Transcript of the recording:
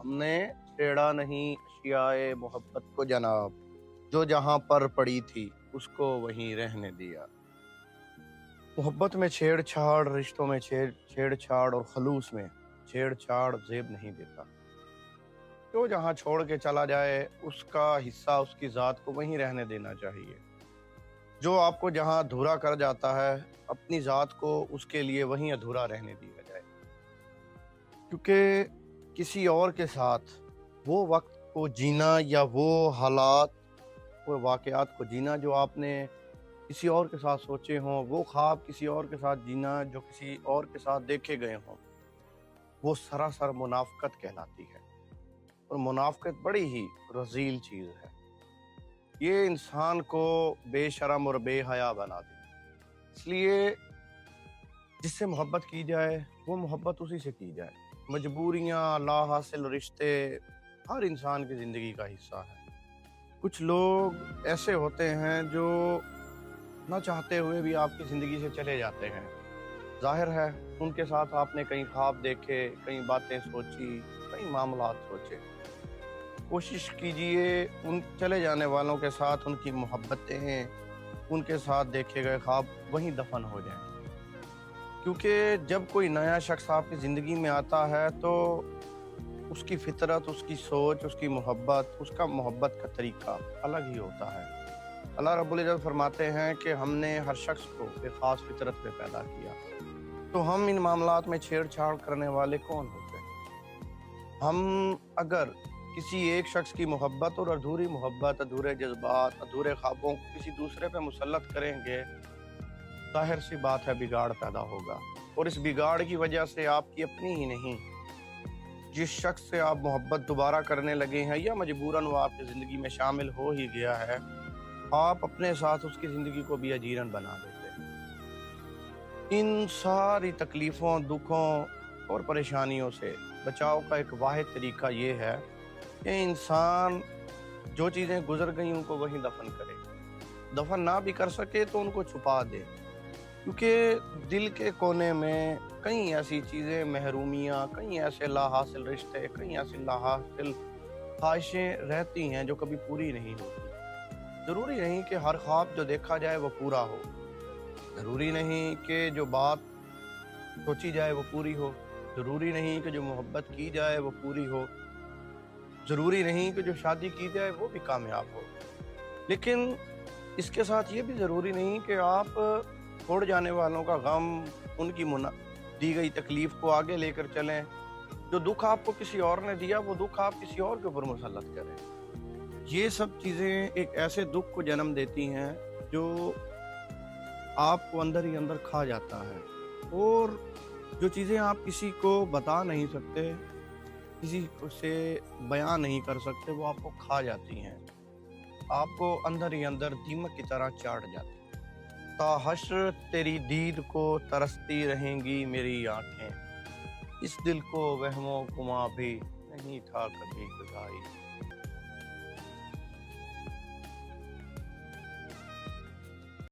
ہم نے چھیڑا نہیں اشیائے محبت کو جناب، جو جہاں پر پڑی تھی اس کو وہیں رہنے دیا۔ محبت میں چھیڑ چھاڑ، رشتوں میں چھیڑ چھاڑ اور خلوص میں چھیڑ چھاڑ زیب نہیں دیتا۔ جو جہاں چھوڑ کے چلا جائے اس کا حصہ اس کی ذات کو وہیں رہنے دینا چاہیے۔ جو آپ کو جہاں ادھورا کر جاتا ہے اپنی ذات کو اس کے لیے وہیں ادھورا رہنے دیا جائے، کیونکہ کسی اور کے ساتھ وہ وقت کو جینا یا وہ حالات وہ واقعات کو جینا جو آپ نے کسی اور کے ساتھ سوچے ہوں، وہ خواب کسی اور کے ساتھ جینا جو کسی اور کے ساتھ دیکھے گئے ہوں، وہ سراسر منافقت کہلاتی ہے۔ اور منافقت بڑی ہی رذیل چیز ہے، یہ انسان کو بے شرم اور بے حیا بنا دیتی۔ اس لیے جس سے محبت کی جائے وہ محبت اسی سے کی جائے۔ مجبوریاں، لا حاصل رشتے ہر انسان کی زندگی کا حصہ ہے۔ کچھ لوگ ایسے ہوتے ہیں جو نہ چاہتے ہوئے بھی آپ کی زندگی سے چلے جاتے ہیں۔ ظاہر ہے ان کے ساتھ آپ نے کئی خواب دیکھے، کئی باتیں سوچی، کئی معاملات سوچے۔ کوشش کیجئے ان چلے جانے والوں کے ساتھ ان کی محبتیں، ان کے ساتھ دیکھے گئے خواب وہیں دفن ہو جائیں، کیونکہ جب کوئی نیا شخص آپ کی زندگی میں آتا ہے تو اس کی فطرت، اس کی سوچ، اس کی محبت، اس کا محبت کا طریقہ الگ ہی ہوتا ہے۔ اللہ رب العزت فرماتے ہیں کہ ہم نے ہر شخص کو ایک خاص فطرت پہ پیدا کیا، تو ہم ان معاملات میں چھیڑ چھاڑ کرنے والے کون ہوتے ہیں؟ ہم اگر کسی ایک شخص کی محبت اور ادھوری محبت، ادھورے جذبات، ادھورے خوابوں کو کسی دوسرے پہ مسلط کریں گے، ظاہر سی بات ہے بگاڑ پیدا ہوگا، اور اس بگاڑ کی وجہ سے آپ کی اپنی ہی نہیں، جس شخص سے آپ محبت دوبارہ کرنے لگے ہیں یا مجبوراً وہ آپ کی زندگی میں شامل ہو ہی گیا ہے، آپ اپنے ساتھ اس کی زندگی کو بھی اجیرن بنا دیتے ہیں۔ ان ساری تکلیفوں، دکھوں اور پریشانیوں سے بچاؤ کا ایک واحد طریقہ یہ ہے کہ انسان جو چیزیں گزر گئیں ان کو وہیں دفن کرے، دفن نہ بھی کر سکے تو ان کو چھپا دے، کیونکہ دل کے کونے میں کئی ایسی چیزیں، محرومیاں، کئی ایسے لا حاصل رشتے، کئی ایسی لا حاصل خواہشیں رہتی ہیں جو کبھی پوری نہیں ہوتی۔ ضروری نہیں کہ ہر خواب جو دیکھا جائے وہ پورا ہو، ضروری نہیں کہ جو بات سوچی جائے وہ پوری ہو، ضروری نہیں کہ جو محبت کی جائے وہ پوری ہو، ضروری نہیں کہ جو شادی کی جائے وہ بھی کامیاب ہو، لیکن اس کے ساتھ یہ بھی ضروری نہیں کہ آپ چھوڑ جانے والوں کا غم، ان کی دی گئی تکلیف کو آگے لے کر چلیں۔ جو دکھ آپ کو کسی اور نے دیا وہ دکھ آپ کسی اور کے اوپر مسلط کریں۔ یہ سب چیزیں ایک ایسے دکھ کو جنم دیتی ہیں جو آپ کو اندر ہی اندر کھا جاتا ہے، اور جو چیزیں آپ کسی کو بتا نہیں سکتے، کسی سے بیان نہیں کر سکتے، وہ آپ کو کھا جاتی ہیں، آپ کو اندر ہی اندر دیمک کی طرح چاٹ جاتی ہیں۔ تا حشر تیری دید کو ترستی رہیں گی میری آنکھیں، اس دل کو وہم و گماں بھی نہیں تھا کبھی گزاری۔